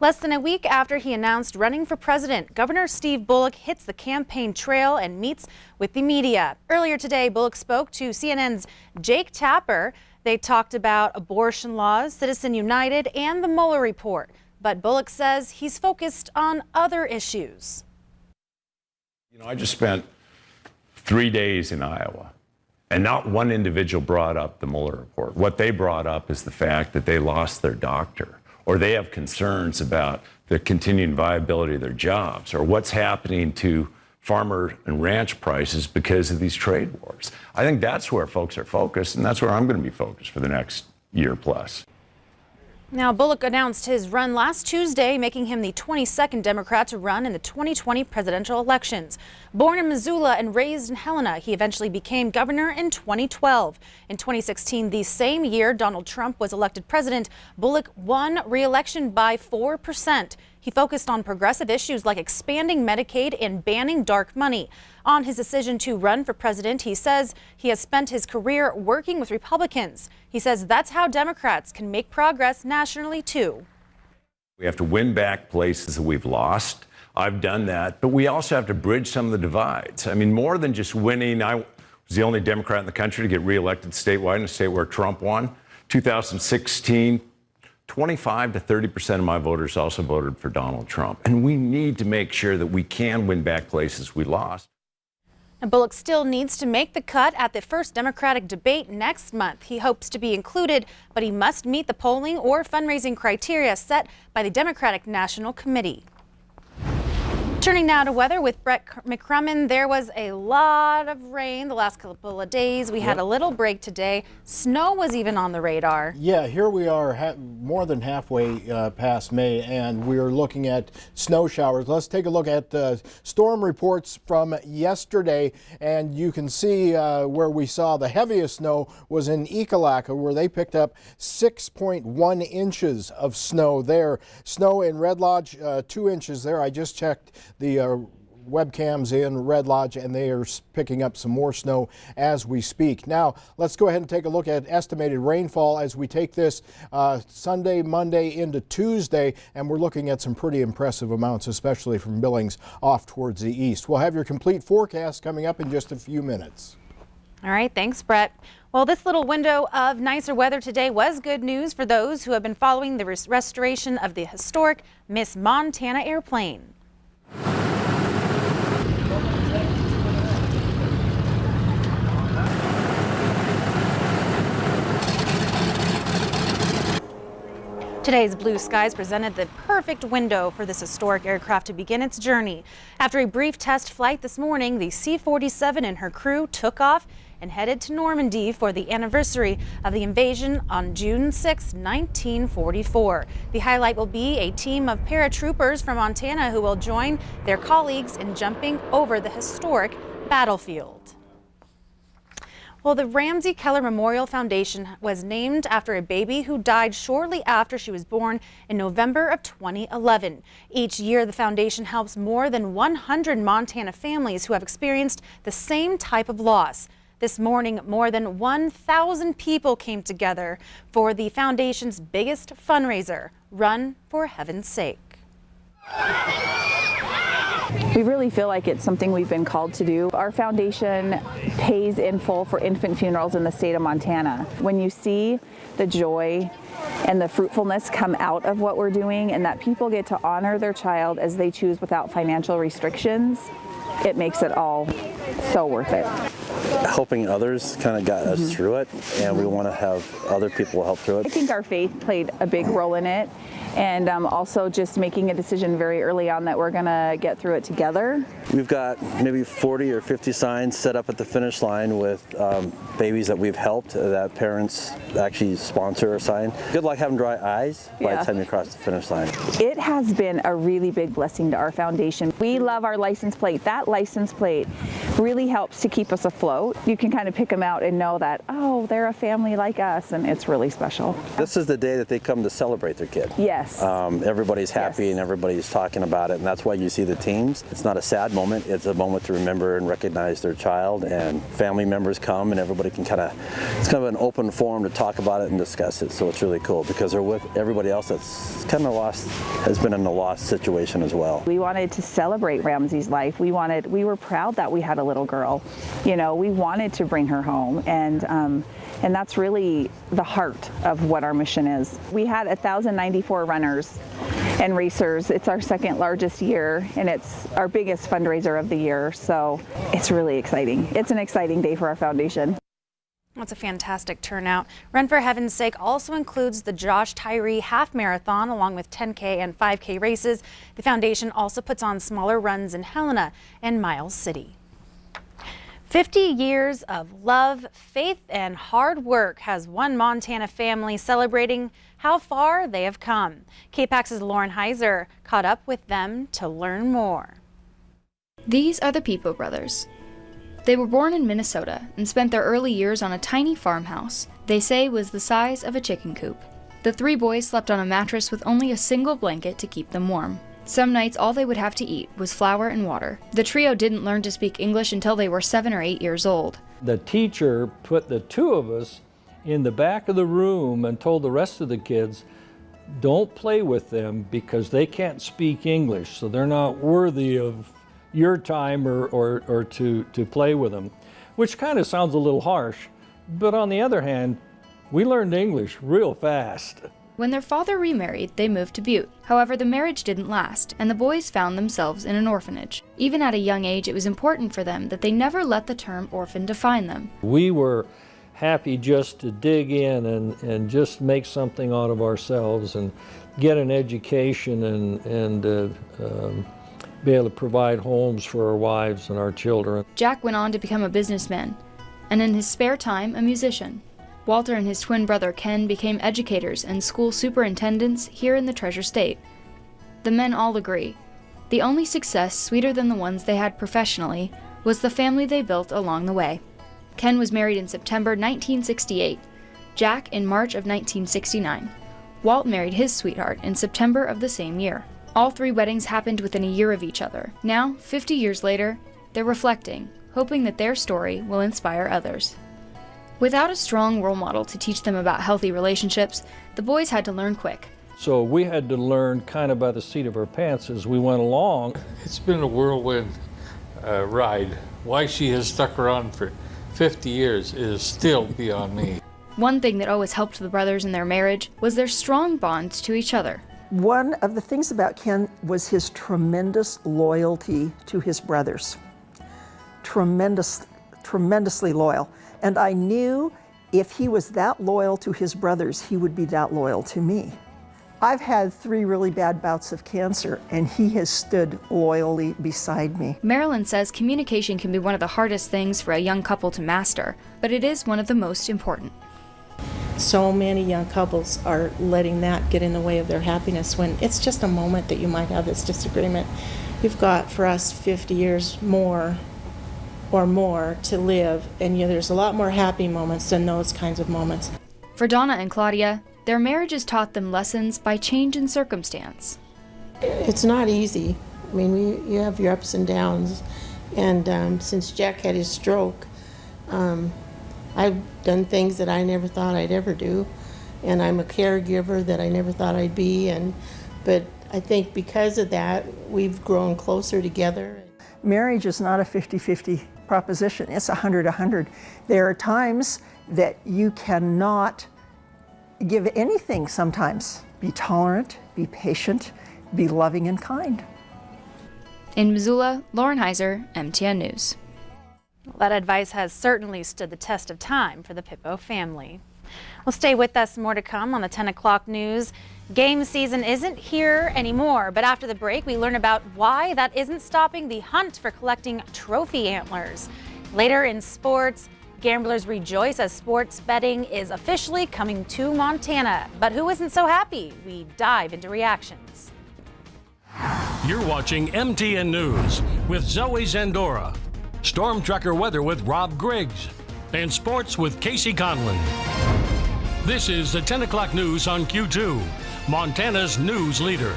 Less than a week after he announced running for president, Governor Steve Bullock hits the campaign trail and meets with the media. Earlier today, Bullock spoke to CNN's Jake Tapper. They talked about abortion laws, Citizen United, and the Mueller report. But Bullock says he's focused on other issues. I just spent 3 days in Iowa, and not one individual brought up the Mueller report. What they brought up is the fact that they lost their doctor, or they have concerns about the continuing viability of their jobs, or what's happening to farmer and ranch prices because of these trade wars. I think that's where folks are focused, and that's where I'm going to be focused for the next year plus. Now, Bullock announced his run last Tuesday, making him the 22nd Democrat to run in the 2020 presidential elections. Born in Missoula and raised in Helena, he eventually became governor in 2012. In 2016, the same year Donald Trump was elected president, Bullock won re-election by 4%. He focused on progressive issues like expanding Medicaid and banning dark money. On his decision to run for president, he says he has spent his career working with Republicans. He says that's how Democrats can make progress nationally, too. We have to win back places that we've lost. I've done that, but we also have to bridge some of the divides. I mean, more than just winning. I was the only Democrat in the country to get reelected statewide in a state where Trump won. 2016, 25 to 30% of my voters also voted for Donald Trump. And we need to make sure that we can win back places we lost. And Bullock still needs to make the cut at the first Democratic debate next month. He hopes to be included, but he must meet the polling or fundraising criteria set by the Democratic National Committee. Turning now to weather with Brett McCrummon. There was a lot of rain the last couple of days. We had a little break today. Snow was even on the radar. Yeah, here we are more than halfway past May, and we're looking at snow showers. Let's take a look at storm reports from yesterday, and you can see where we saw the heaviest snow was in Ekalaka, where they picked up 6.1 inches of snow there. Snow in Red Lodge, 2 inches there. I just checked the webcams in Red Lodge, and they are picking up some more snow as we speak. Now, let's go ahead and take a look at estimated rainfall as we take this Sunday, Monday into Tuesday, and we're looking at some pretty impressive amounts, especially from Billings off towards the east. We'll have your complete forecast coming up in just a few minutes. All right, thanks, Brett. Well, this little window of nicer weather today was good news for those who have been following the restoration of the historic Miss Montana airplane. Today's blue skies presented the perfect window for this historic aircraft to begin its journey. After a brief test flight this morning, the C-47 and her crew took off and headed to Normandy for the anniversary of the invasion on June 6, 1944. The highlight will be a team of paratroopers from Montana who will join their colleagues in jumping over the historic battlefield. Well, the Ramsey Keller Memorial Foundation was named after a baby who died shortly after she was born in November of 2011. Each year, the foundation helps more than 100 Montana families who have experienced the same type of loss. This morning, more than 1,000 people came together for the foundation's biggest fundraiser, Run for Heaven's Sake. We really feel like it's something we've been called to do. Our foundation pays in full for infant funerals in the state of Montana. When you see the joy and the fruitfulness come out of what we're doing, and that people get to honor their child as they choose without financial restrictions, it makes it all so worth it. Helping others kind of got us through it, and we want to have other people help through it. I think our faith played a big role in it, and also just making a decision very early on that we're going to get through it together. We've got maybe 40 or 50 signs set up at the finish line with babies that we've helped, that parents actually sponsor a sign. Good luck having dry eyes by the time you cross the finish line. It has been a really big blessing to our foundation. We love our license plate. That license plate really helps to keep us afloat. You can kind of pick them out and know that, oh, they're a family like us, and it's really special. This is the day that they come to celebrate their kid. Yes. Everybody's happy, Yes. and every's talking about it, and that's why you see the teams. It's not a sad moment, it's a moment to remember and recognize their child, and family members come and everybody can it's kind of an open forum to talk about it and discuss it, so it's really cool because they're with everybody else that's kind of has been in a lost situation as well. We wanted to celebrate Ramsey's life. We were proud that we had a little girl. You know, we wanted to bring her home, and that's really the heart of what our mission is. We had 1,094 runners and racers. It's our second largest year, and it's our biggest fundraiser of the year, so it's really exciting. It's an exciting day for our foundation. That's a fantastic turnout. Run for Heaven's Sake also includes the Josh Tyree Half Marathon along with 10K and 5K races. The foundation also puts on smaller runs in Helena and Miles City. 50 years of love, faith, and hard work has one Montana family celebrating how far they have come. KPAX's Lauren Heiser caught up with them to learn more. These are the Pipo brothers. They were born in Minnesota and spent their early years on a tiny farmhouse they say was the size of a chicken coop. The three boys slept on a mattress with only a single blanket to keep them warm. Some nights all they would have to eat was flour and water. The trio didn't learn to speak English until they were 7 or 8 years old. The teacher put the two of us in the back of the room and told the rest of the kids, don't play with them because they can't speak English, so they're not worthy of your time or to play with them, which kind of sounds a little harsh, but on the other hand, we learned English real fast. When their father remarried, they moved to Butte. However, the marriage didn't last, and the boys found themselves in an orphanage. Even at a young age, it was important for them that they never let the term orphan define them. We were happy just to dig in and just make something out of ourselves and get an education and be able to provide homes for our wives and our children. Jack went on to become a businessman, and in his spare time, a musician. Walter and his twin brother Ken became educators and school superintendents here in the Treasure State. The men all agree. The only success sweeter than the ones they had professionally was the family they built along the way. Ken was married in September 1968, Jack in March of 1969. Walt married his sweetheart in September of the same year. All three weddings happened within a year of each other. Now, 50 years later, they're reflecting, hoping that their story will inspire others. Without a strong role model to teach them about healthy relationships, the boys had to learn quick. So we had to learn kind of by the seat of our pants as we went along. It's been a whirlwind ride. Why she has stuck around for 50 years is still beyond me. One thing that always helped the brothers in their marriage was their strong bond to each other. One of the things about Ken was his tremendous loyalty to his brothers. Tremendously loyal. And I knew if he was that loyal to his brothers, he would be that loyal to me. I've had 3 really bad bouts of cancer, and he has stood loyally beside me. Marilyn says communication can be one of the hardest things for a young couple to master, but it is one of the most important. So many young couples are letting that get in the way of their happiness when it's just a moment that you might have this disagreement. You've got, for us, 50 years more to live, and there's a lot more happy moments than those kinds of moments. For Donna and Claudia, their marriages taught them lessons by change in circumstance. It's not easy. I mean, you have your ups and downs, and since Jack had his stroke, I've done things that I never thought I'd ever do, and I'm a caregiver that I never thought I'd be, but I think because of that, we've grown closer together. Marriage is not a 50-50 proposition, it's 100-100. There are times that you cannot give anything sometimes. Be tolerant, be patient, be loving and kind. In Missoula, Lauren Heiser, MTN News. That advice has certainly stood the test of time for the Pipo family. Well, stay with us. More to come on the 10 o'clock news. Game season isn't here anymore, but after the break, we learn about why that isn't stopping the hunt for collecting trophy antlers. Later in sports, gamblers rejoice as sports betting is officially coming to Montana. But who isn't so happy? We dive into reactions. You're watching MTN News with Zoe Zandora. Storm Tracker weather with Rob Griggs. And sports with Casey Conlon. This is the 10 o'clock news on Q2, Montana's news leader.